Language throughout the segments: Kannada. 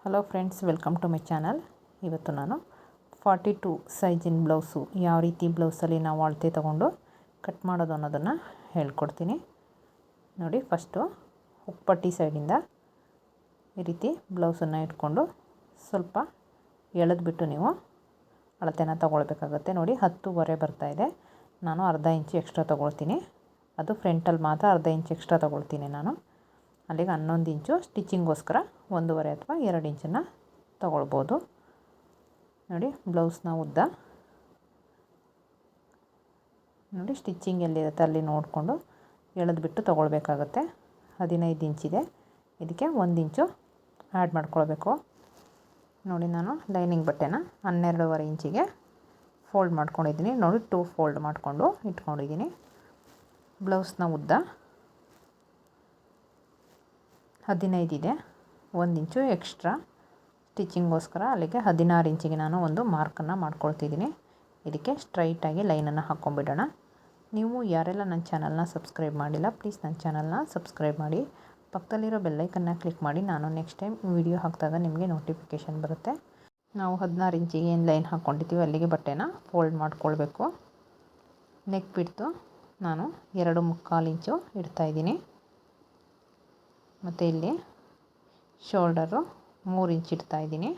Hello friends, welcome to my channel. ಇವತ್ತು ನಾನು 42 ಸೈಜಿನ ಬ್ಲೌಸು ಯಾವ ರೀತಿ ಬ್ಲೌಸಲ್ಲಿ ನಾವು ಅಳತೆ ತೊಗೊಂಡು ಕಟ್ ಮಾಡೋದು ಅನ್ನೋದನ್ನು ಹೇಳ್ಕೊಡ್ತೀನಿ. ನೋಡಿ, ಫಸ್ಟು ಹುಕ್ಪಟ್ಟಿ ಸೈಡಿಂದ ಈ ರೀತಿ ಬ್ಲೌಸನ್ನು ಇಟ್ಕೊಂಡು ಸ್ವಲ್ಪ ಎಳೆದ್ಬಿಟ್ಟು ನೀವು ಅಳತೆನ ತೊಗೊಳ್ಬೇಕಾಗತ್ತೆ. ನೋಡಿ, 10.5 ಬರ್ತಾಯಿದೆ. ನಾನು ಅರ್ಧ ಇಂಚು ಎಕ್ಸ್ಟ್ರಾ ತೊಗೊಳ್ತೀನಿ. ಅದು ಫ್ರಂಟಲ್ಲಿ ಮಾತ್ರ ಅರ್ಧ ಇಂಚು ಎಕ್ಸ್ಟ್ರಾ ತೊಗೊಳ್ತೀನಿ ನಾನು. ಅಲ್ಲಿಗೆ 11 ಇಂಚು ಸ್ಟಿಚಿಂಗೋಸ್ಕರ 1.5 ಅಥವಾ 2 ಇಂಚನ್ನು ತೊಗೊಳ್ಬೋದು. ನೋಡಿ, ಬ್ಲೌಸ್ನ ಉದ್ದ ನೋಡಿ, ಸ್ಟಿಚಿಂಗ್ ಎಲ್ಲಿರುತ್ತೆ ಅಲ್ಲಿ ನೋಡಿಕೊಂಡು ಎಳೆದ್ಬಿಟ್ಟು ತೊಗೊಳ್ಬೇಕಾಗತ್ತೆ. 15 ಇಂಚಿದೆ, ಇದಕ್ಕೆ 1 ಇಂಚು ಆ್ಯಡ್ ಮಾಡ್ಕೊಳ್ಬೇಕು. ನೋಡಿ, ನಾನು ಲೈನಿಂಗ್ ಬಟ್ಟೆನ 12.5 ಇಂಚಿಗೆ ಫೋಲ್ಡ್ ಮಾಡ್ಕೊಂಡಿದ್ದೀನಿ. ನೋಡಿ, 2 ಫೋಲ್ಡ್ ಮಾಡಿಕೊಂಡು ಇಟ್ಕೊಂಡಿದ್ದೀನಿ. ಬ್ಲೌಸ್ನ ಉದ್ದ 15 ಇದೆ, 1 ಇಂಚು ಎಕ್ಸ್ಟ್ರಾ ಸ್ಟಿಚಿಂಗೋಸ್ಕರ. ಅಲ್ಲಿಗೆ 16 ಇಂಚಿಗೆ ನಾನು ಒಂದು ಮಾರ್ಕನ್ನು ಮಾಡ್ಕೊಳ್ತಿದ್ದೀನಿ. ಇದಕ್ಕೆ ಸ್ಟ್ರೈಟಾಗಿ ಲೈನನ್ನು ಹಾಕ್ಕೊಂಬಿಡೋಣ. ನೀವು ಯಾರೆಲ್ಲ ನನ್ನ ಚಾನಲ್ನ ಸಬ್ಸ್ಕ್ರೈಬ್ ಮಾಡಿಲ್ಲ, ಪ್ಲೀಸ್ ನನ್ನ ಚಾನಲ್ನ ಸಬ್ಸ್ಕ್ರೈಬ್ ಮಾಡಿ, ಪಕ್ಕದಲ್ಲಿರೋ ಬೆಲ್ಲೈಕನ್ನ ಕ್ಲಿಕ್ ಮಾಡಿ. ನಾನು ನೆಕ್ಸ್ಟ್ ಟೈಮ್ ವಿಡಿಯೋ ಹಾಕಿದಾಗ ನಿಮಗೆ ನೋಟಿಫಿಕೇಷನ್ ಬರುತ್ತೆ. ನಾವು 16 ಇಂಚಿಗೆ ಏನು ಲೈನ್ ಹಾಕ್ಕೊಂಡಿದ್ದೀವಿ ಅಲ್ಲಿಗೆ ಬಟ್ಟೆನ ಫೋಲ್ಡ್ ಮಾಡ್ಕೊಳ್ಬೇಕು. ನೆಕ್ ಬಿಡ್ತು ನಾನು 2.25 ಇಂಚು ಇಡ್ತಾಯಿದ್ದೀನಿ. ಮತ್ತು ಇಲ್ಲಿ ಶೋಲ್ಡರು 3 ಇಂಚ್ ಇಡ್ತಾಯಿದ್ದೀನಿ.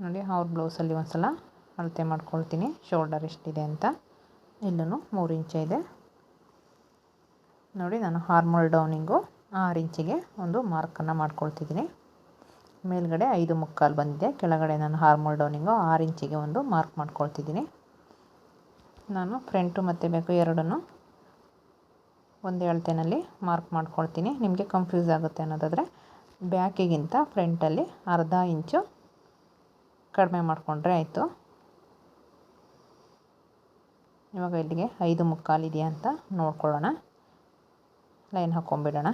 ನೋಡಿ, ಅವ್ರ ಬ್ಲೌಸಲ್ಲಿ ಒಂದು ಸಲ ಅಳತೆ ಮಾಡ್ಕೊಳ್ತೀನಿ ಶೋಲ್ಡರ್ ಎಷ್ಟಿದೆ ಅಂತ. ಇಲ್ಲೂ 3 ಇಂಚೆ ಇದೆ. ನೋಡಿ, ನಾನು ಆರ್ಮೋಲ್ ಡೌನಿಂಗು 6 ಇಂಚಿಗೆ ಒಂದು ಮಾರ್ಕನ್ನು ಮಾಡ್ಕೊಳ್ತಿದ್ದೀನಿ. ಮೇಲ್ಗಡೆ 5.25 ಬಂದಿದೆ, ಕೆಳಗಡೆ ನಾನು ಆರ್ಮೋಲ್ ಡೌನಿಂಗು 6 ಇಂಚಿಗೆ ಒಂದು ಮಾರ್ಕ್ ಮಾಡ್ಕೊಳ್ತಿದ್ದೀನಿ. ನಾನು ಫ್ರಂಟು ಮತ್ತು ಬ್ಯಾಕು ಎರಡನ್ನೂ ಒಂದೇ ಅಳತೆನಲ್ಲಿ ಮಾರ್ಕ್ ಮಾಡ್ಕೊಳ್ತೀನಿ. ನಿಮಗೆ ಕನ್ಫ್ಯೂಸ್ ಆಗುತ್ತೆ ಅನ್ನೋದಾದರೆ ಬ್ಯಾಕಿಗಿಂತ ಫ್ರಂಟಲ್ಲಿ ಅರ್ಧ ಇಂಚು ಕಡಿಮೆ ಮಾಡಿಕೊಂಡ್ರೆ ಆಯಿತು. ಇವಾಗ ಇಲ್ಲಿಗೆ 5.25 ಇದೆಯಾ ಅಂತ ನೋಡ್ಕೊಳ್ಳೋಣ. ಲೈನ್ ಹಾಕ್ಕೊಂಬಿಡೋಣ.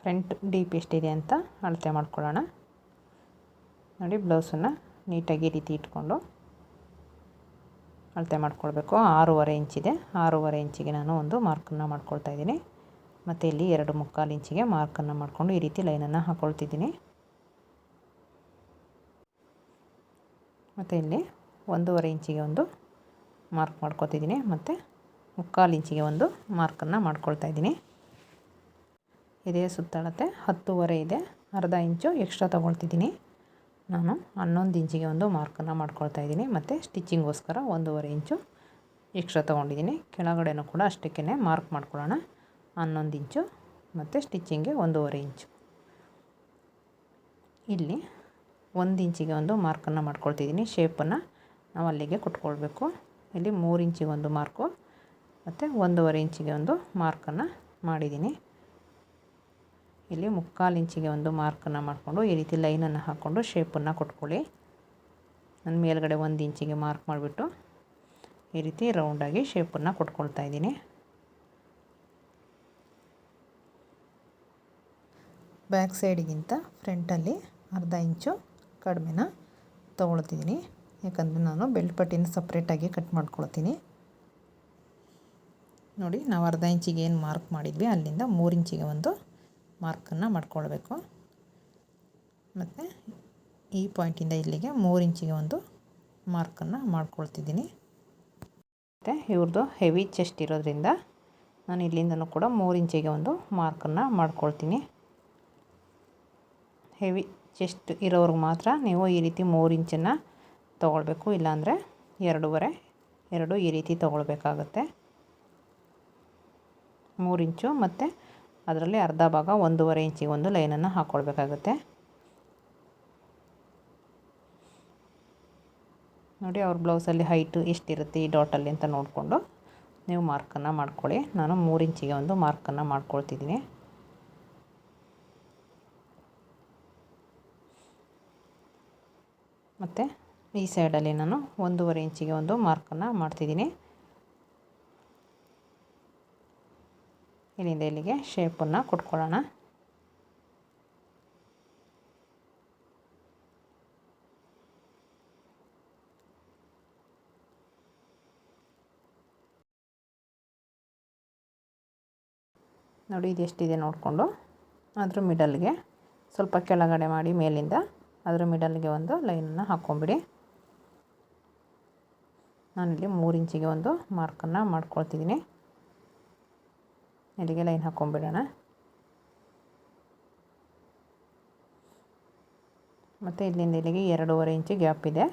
ಫ್ರಂಟ್ ಡೀಪ್ ಎಷ್ಟಿದೆ ಅಂತ ಅಳತೆ ಮಾಡ್ಕೊಳ್ಳೋಣ. ನೋಡಿ, ಬ್ಲೌಸನ್ನು ನೀಟಾಗಿ ಈ ರೀತಿ ಇಟ್ಕೊಂಡು ಅಳತೆ ಮಾಡ್ಕೊಳ್ಬೇಕು. 6.5 ಇಂಚಿದೆ, 6.5 ಇಂಚಿಗೆ ನಾನು ಒಂದು ಮಾರ್ಕನ್ನು ಮಾಡ್ಕೊಳ್ತಾ ಇದ್ದೀನಿ. ಮತ್ತು ಇಲ್ಲಿ 2.25 ಇಂಚಿಗೆ ಮಾರ್ಕನ್ನು ಮಾಡಿಕೊಂಡು ಈ ರೀತಿ ಲೈನನ್ನು ಹಾಕ್ಕೊಳ್ತಿದ್ದೀನಿ. ಮತ್ತು ಇಲ್ಲಿ 1.5 ಇಂಚಿಗೆ ಒಂದು ಮಾರ್ಕ್ ಮಾಡ್ಕೊತಿದ್ದೀನಿ. ಮತ್ತು 3/4 ಇಂಚಿಗೆ ಒಂದು ಮಾರ್ಕನ್ನು ಮಾಡ್ಕೊಳ್ತಾ ಇದ್ದೀನಿ. ಇದೇ ಸುತ್ತಳತೆ 10.5 ಇದೆ, ಅರ್ಧ ಇಂಚು ಎಕ್ಸ್ಟ್ರಾ ತೊಗೊಳ್ತಿದ್ದೀನಿ. ನಾನು 11 ಇಂಚಿಗೆ ಒಂದು ಮಾರ್ಕನ್ನು ಮಾಡ್ಕೊಳ್ತಾ ಇದ್ದೀನಿ. ಮತ್ತು ಸ್ಟಿಚಿಂಗೋಸ್ಕರ 1.5 ಇಂಚು ಎಕ್ಸ್ಟ್ರಾ ತೊಗೊಂಡಿದ್ದೀನಿ. ಕೆಳಗಡೆನೂ ಕೂಡ ಅಷ್ಟಕ್ಕೇ ಮಾರ್ಕ್ ಮಾಡ್ಕೊಳ್ಳೋಣ. 11 ಇಂಚು ಮತ್ತು ಸ್ಟಿಚಿಂಗ್ಗೆ 1.5 ಇಂಚು. ಇಲ್ಲಿ 1 ಇಂಚಿಗೆ ಒಂದು ಮಾರ್ಕನ್ನು ಮಾಡ್ಕೊಳ್ತಿದ್ದೀನಿ. ಶೇಪನ್ನು ನಾವು ಅಲ್ಲಿಗೆ ಕೊಟ್ಕೊಳ್ಬೇಕು. ಇಲ್ಲಿ 3 ಇಂಚಿಗೆ ಒಂದು ಮಾರ್ಕು ಮತ್ತು 1.5 ಇಂಚಿಗೆ ಒಂದು ಮಾರ್ಕನ್ನು ಮಾಡಿದ್ದೀನಿ. ಇಲ್ಲಿ 3/4 ಇಂಚಿಗೆ ಒಂದು ಮಾರ್ಕನ್ನು ಮಾಡಿಕೊಂಡು ಈ ರೀತಿ ಲೈನನ್ನು ಹಾಕ್ಕೊಂಡು ಶೇಪನ್ನು ಕೊಟ್ಕೊಳ್ಳಿ. ನಾನು ಮೇಲ್ಗಡೆ 1 ಇಂಚಿಗೆ ಮಾರ್ಕ್ ಮಾಡಿಬಿಟ್ಟು ಈ ರೀತಿ ರೌಂಡಾಗಿ ಶೇಪನ್ನು ಕೊಟ್ಕೊಳ್ತಾ ಇದ್ದೀನಿ. ಬ್ಯಾಕ್ ಸೈಡಿಗಿಂತ ಫ್ರಂಟಲ್ಲಿ ಅರ್ಧ ಇಂಚು ಕಡಿಮೆನ ತೊಗೊಳ್ತಿದ್ದೀನಿ. ಯಾಕಂದರೆ ನಾನು ಬೆಲ್ಟ್ ಪಟ್ಟಿನ ಸಪ್ರೇಟಾಗಿ ಕಟ್ ಮಾಡ್ಕೊಳ್ತೀನಿ. ನೋಡಿ, ನಾವು ಅರ್ಧ ಇಂಚಿಗೆ ಏನು ಮಾರ್ಕ್ ಮಾಡಿದ್ವಿ ಅಲ್ಲಿಂದ 3 ಇಂಚಿಗೆ ಒಂದು ಮಾರ್ಕನ್ನು ಮಾಡ್ಕೊಳ್ಬೇಕು. ಮತ್ತು ಈ ಪಾಯಿಂಟಿಂದ ಇಲ್ಲಿಗೆ 3 ಇಂಚಿಗೆ ಒಂದು ಮಾರ್ಕನ್ನು ಮಾಡ್ಕೊಳ್ತಿದ್ದೀನಿ. ಮತ್ತು ಇವ್ರದ್ದು ಹೆವಿ ಚೆಸ್ಟ್ ಇರೋದ್ರಿಂದ ನಾನು ಇಲ್ಲಿಂದನೂ ಕೂಡ 3 ಇಂಚಿಗೆ ಒಂದು ಮಾರ್ಕನ್ನು ಮಾಡ್ಕೊಳ್ತೀನಿ. ಹೆವಿ ಚೆಸ್ಟ್ ಇರೋರ್ಗೆ ಮಾತ್ರ ನೀವು ಈ ರೀತಿ 3 ಇಂಚನ್ನು ತೊಗೊಳ್ಬೇಕು. ಇಲ್ಲಾಂದರೆ 2.5 ಈ ರೀತಿ ತೊಗೊಳ್ಬೇಕಾಗತ್ತೆ. 3 ಇಂಚು ಮತ್ತು ಅದರಲ್ಲಿ ಅರ್ಧ ಭಾಗ 1.5 ಇಂಚಿಗೆ ಒಂದು ಲೈನನ್ನು ಹಾಕ್ಕೊಳ್ಬೇಕಾಗುತ್ತೆ. ನೋಡಿ, ಅವ್ರ ಬ್ಲೌಸಲ್ಲಿ ಹೈಟು ಎಷ್ಟಿರುತ್ತೆ ಈ ಡಾಟಲ್ಲಿ ಅಂತ ನೋಡಿಕೊಂಡು ನೀವು ಮಾರ್ಕನ್ನು ಮಾಡ್ಕೊಳ್ಳಿ. ನಾನು 3 ಇಂಚಿಗೆ ಒಂದು ಮಾರ್ಕನ್ನು ಮಾಡ್ಕೊಳ್ತಿದ್ದೀನಿ. ಮತ್ತು ಈ ಸೈಡಲ್ಲಿ ನಾನು 1.5 ಇಂಚಿಗೆ ಒಂದು ಮಾರ್ಕನ್ನು ಮಾಡ್ತಿದ್ದೀನಿ. ಇಲ್ಲಿಂದ ಇಲ್ಲಿಗೆ ಶೇಪನ್ನು ಕೊಟ್ಕೊಳ್ಳೋಣ. ನೋಡಿ ಇದು ಎಷ್ಟಿದೆ ನೋಡಿಕೊಂಡು ಅದ್ರ ಮಿಡಲ್ಗೆ ಸ್ವಲ್ಪ ಕೆಳಗಡೆ ಮಾಡಿ ಮೇಲಿಂದ ಅದರ ಮಿಡಲ್ಗೆ ಒಂದು ಲೈನನ್ನು ಹಾಕ್ಕೊಂಬಿಡಿ. ನಾನಿಲ್ಲಿ 3 ಇಂಚಿಗೆ ಒಂದು ಮಾರ್ಕನ್ನು ಮಾಡ್ಕೊಳ್ತಿದ್ದೀನಿ. ಇಲ್ಲಿಗೆ ಲೈನ್ ಹಾಕ್ಕೊಂಬಿಡೋಣ. ಮತ್ತು ಇಲ್ಲಿಂದ ಇಲ್ಲಿಗೆ 2.5 ಇಂಚು ಗ್ಯಾಪ್ ಇದೆ.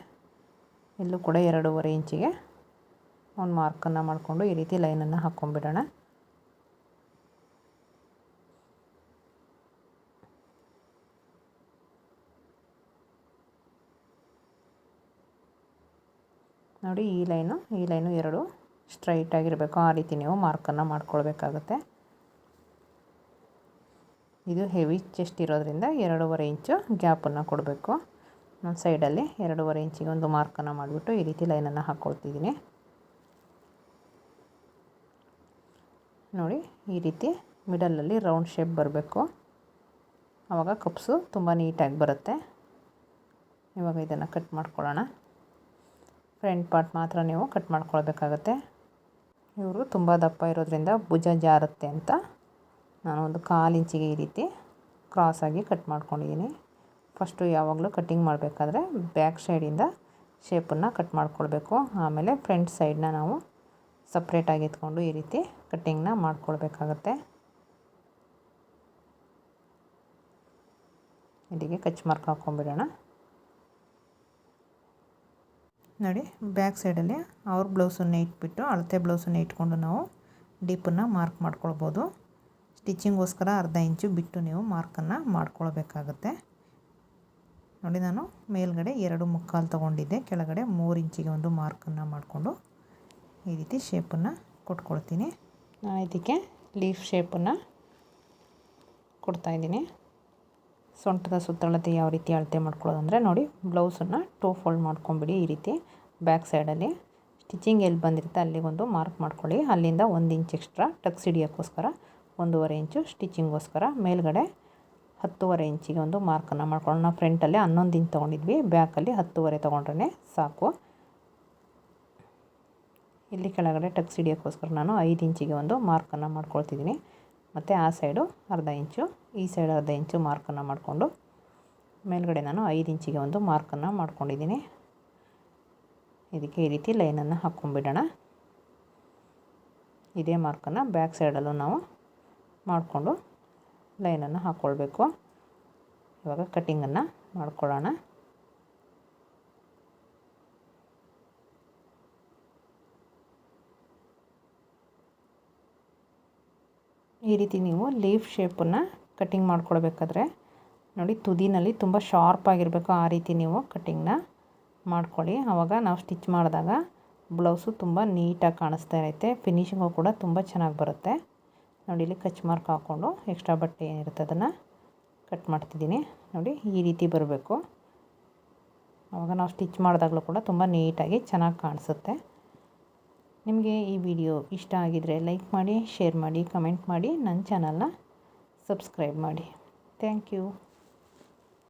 ಇಲ್ಲೂ ಕೂಡ 2.5 ಇಂಚಿಗೆ ಒಂದು ಮಾರ್ಕನ್ನು ಮಾಡಿಕೊಂಡು ಈ ರೀತಿ ಲೈನನ್ನು ಹಾಕ್ಕೊಂಬಿಡೋಣ. ನೋಡಿ ಈ ಲೈನು ಎರಡು ಸ್ಟ್ರೈಟ್ ಆಗಿರಬೇಕು. ಆ ರೀತಿ ನೀವು ಮಾರ್ಕನ್ನು ಮಾಡ್ಕೊಳ್ಬೇಕಾಗುತ್ತೆ. ಇದು ಹೆವಿ ಚೆಸ್ಟ್ ಇರೋದ್ರಿಂದ 2.5 ಇಂಚು ಗ್ಯಾಪನ್ನು ಕೊಡಬೇಕು. ನಾನು ಸೈಡಲ್ಲಿ 2.5 ಇಂಚಿಗೆ ಒಂದು ಮಾರ್ಕನ್ನು ಮಾಡಿಬಿಟ್ಟು ಈ ರೀತಿ ಲೈನನ್ನು ಹಾಕ್ಕೊಳ್ತಿದ್ದೀನಿ. ನೋಡಿ ಈ ರೀತಿ ಮಿಡಲಲ್ಲಿ ರೌಂಡ್ ಶೇಪ್ ಬರಬೇಕು. ಆವಾಗ ಕಪ್ಸು ತುಂಬ ನೀಟಾಗಿ ಬರುತ್ತೆ. ಇವಾಗ ಇದನ್ನು ಕಟ್ ಮಾಡ್ಕೊಳ್ಳೋಣ. ಫ್ರಂಟ್ ಪಾರ್ಟ್ ಮಾತ್ರ ನೀವು ಕಟ್ ಮಾಡ್ಕೊಳ್ಬೇಕಾಗತ್ತೆ. ಇವರು ತುಂಬ ದಪ್ಪ ಇರೋದ್ರಿಂದ ಭುಜ ಜಾರುತ್ತೆ ಅಂತ ನಾನು ಒಂದು 1/4 ಇಂಚಿಗೆ ಈ ರೀತಿ ಕ್ರಾಸಾಗಿ ಕಟ್ ಮಾಡ್ಕೊಂಡಿದ್ದೀನಿ. ಫಸ್ಟು ಯಾವಾಗಲೂ ಕಟ್ಟಿಂಗ್ ಮಾಡಬೇಕಾದ್ರೆ ಬ್ಯಾಕ್ ಸೈಡಿಂದ ಶೇಪನ್ನು ಕಟ್ ಮಾಡ್ಕೊಳ್ಬೇಕು. ಆಮೇಲೆ ಫ್ರಂಟ್ ಸೈಡನ್ನ ನಾವು ಸಪ್ರೇಟಾಗಿ ಎತ್ಕೊಂಡು ಈ ರೀತಿ ಕಟ್ಟಿಂಗ್ನ ಮಾಡ್ಕೊಳ್ಬೇಕಾಗತ್ತೆ. ಇಲ್ಲಿಗೆ ಕಚ್ ಮಾರ್ಕ್ ಹಾಕ್ಕೊಂಬಿಡೋಣ. ನೋಡಿ ಬ್ಯಾಕ್ ಸೈಡಲ್ಲಿ ಅವ್ರ ಬ್ಲೌಸನ್ನು ಇಟ್ಬಿಟ್ಟು ಅಳತೆ ಬ್ಲೌಸನ್ನು ಇಟ್ಕೊಂಡು ನಾವು ಡೀಪನ್ನು ಮಾರ್ಕ್ ಮಾಡ್ಕೊಳ್ಬೋದು. ಸ್ಟಿಚಿಂಗೋಸ್ಕರ 1/2 ಇಂಚು ಬಿಟ್ಟು ನೀವು ಮಾರ್ಕನ್ನು ಮಾಡ್ಕೊಳ್ಬೇಕಾಗತ್ತೆ. ನೋಡಿ ನಾನು ಮೇಲ್ಗಡೆ 2.25 ತೊಗೊಂಡಿದ್ದೆ. ಕೆಳಗಡೆ 3 ಇಂಚಿಗೆ ಒಂದು ಮಾರ್ಕನ್ನು ಮಾಡಿಕೊಂಡು ಈ ರೀತಿ ಶೇಪನ್ನು ಕೊಟ್ಕೊಳ್ತೀನಿ. ನಾನು ಇದಕ್ಕೆ ಲೀಫ್ ಶೇಪನ್ನು ಕೊಡ್ತಾಯಿದ್ದೀನಿ. ಸೊಂಟದ ಸುತ್ತಳತೆ ಯಾವ ರೀತಿ ಅಳತೆ ಮಾಡ್ಕೊಳ್ಳೋದಂದರೆ ನೋಡಿ ಬ್ಲೌಸನ್ನು 2 ಫೋಲ್ಡ್ ಮಾಡ್ಕೊಂಬಿಡಿ. ಈ ರೀತಿ ಬ್ಯಾಕ್ ಸೈಡಲ್ಲಿ ಸ್ಟಿಚಿಂಗ್ ಎಲ್ಲಿ ಬಂದಿರುತ್ತೆ ಅಲ್ಲಿಗೊಂದು ಮಾರ್ಕ್ ಮಾಡ್ಕೊಳ್ಳಿ. ಅಲ್ಲಿಂದ 1 ಇಂಚ್ ಎಕ್ಸ್ಟ್ರಾ ಟಕ್ಸ್ ಹಿಡಿಯೋಕ್ಕೋಸ್ಕರ 1.5 ಇಂಚು ಸ್ಟಿಚಿಂಗೋಸ್ಕರ ಮೇಲ್ಗಡೆ 10.5 ಇಂಚಿಗೆ ಒಂದು ಮಾರ್ಕನ್ನು ಮಾಡ್ಕೊಳ್ಳೋಣ. ನಾವು ಫ್ರಂಟಲ್ಲಿ 11 ಇಂಚ್ ತೊಗೊಂಡಿದ್ವಿ, ಬ್ಯಾಕಲ್ಲಿ 10.5 ತೊಗೊಂಡ್ರೆ ಸಾಕು. ಇಲ್ಲಿ ಕೆಳಗಡೆ ಟಕ್ಸ್ ಹಿಡಿಯೋಕ್ಕೋಸ್ಕರ ನಾನು 5 ಇಂಚಿಗೆ ಒಂದು ಮಾರ್ಕನ್ನು ಮಾಡ್ಕೊಳ್ತಿದ್ದೀನಿ. ಮತ್ತು ಆ ಸೈಡು 1/2 ಇಂಚು, ಈ ಸೈಡ್ 1/2 ಇಂಚು ಮಾರ್ಕನ್ನು ಮಾಡಿಕೊಂಡು ಮೇಲ್ಗಡೆ ನಾನು 5 ಇಂಚಿಗೆ ಒಂದು ಮಾರ್ಕನ್ನು ಮಾಡ್ಕೊಂಡಿದ್ದೀನಿ. ಇದಕ್ಕೆ ಈ ರೀತಿ ಲೈನನ್ನು ಹಾಕ್ಕೊಂಬಿಡೋಣ. ಇದೇ ಮಾರ್ಕನ್ನು ಬ್ಯಾಕ್ ಸೈಡಲ್ಲೂ ನಾವು ಮಾಡಿಕೊಂಡು ಲೈನನ್ನು ಹಾಕ್ಕೊಳ್ಬೇಕು. ಇವಾಗ ಕಟ್ಟಿಂಗನ್ನು ಮಾಡ್ಕೊಳ್ಳೋಣ. ಈ ರೀತಿ ನೀವು ಲೀಫ್ ಶೇಪನ್ನು ಕಟ್ಟಿಂಗ್ ಮಾಡ್ಕೊಳ್ಬೇಕಾದ್ರೆ ನೋಡಿ ತುದಿನಲ್ಲಿ ತುಂಬ ಶಾರ್ಪ್ ಆಗಿರಬೇಕು. ಆ ರೀತಿ ನೀವು ಕಟ್ಟಿಂಗ್ನ ಮಾಡ್ಕೊಳ್ಳಿ. ಆವಾಗ ನಾವು ಸ್ಟಿಚ್ ಮಾಡಿದಾಗ ಬ್ಲೌಸು ತುಂಬ ನೀಟಾಗಿ ಕಾಣಿಸ್ತಾ ಇರುತ್ತೆ. ಫಿನಿಶಿಂಗು ಕೂಡ ತುಂಬ ಚೆನ್ನಾಗಿ ಬರುತ್ತೆ. ನೋಡಿ ಇಲ್ಲಿ ಕಚ್ ಮಾರ್ಕ್ ಹಾಕ್ಕೊಂಡು ಎಕ್ಸ್ಟ್ರಾ ಬಟ್ಟೆ ಏನಿರುತ್ತೆ ಅದನ್ನು ಕಟ್ ಮಾಡ್ತಿದ್ದೀನಿ. ನೋಡಿ ಈ ರೀತಿ ಬರಬೇಕು. ಆವಾಗ ನಾವು ಸ್ಟಿಚ್ ಮಾಡಿದಾಗಲೂ ಕೂಡ ತುಂಬ ನೀಟಾಗಿ ಚೆನ್ನಾಗಿ ಕಾಣಿಸುತ್ತೆ. ನಿಮಗೆ ಈ ವಿಡಿಯೋ ಇಷ್ಟ ಆಗಿದರೆ ಲೈಕ್ ಮಾಡಿ, ಶೇರ್ ಮಾಡಿ, ಕಮೆಂಟ್ ಮಾಡಿ, ನನ್ನ ಚಾನಲ್ನ ಸಬ್ಸ್ಕ್ರೈಬ್ ಮಾಡಿ. Thank you.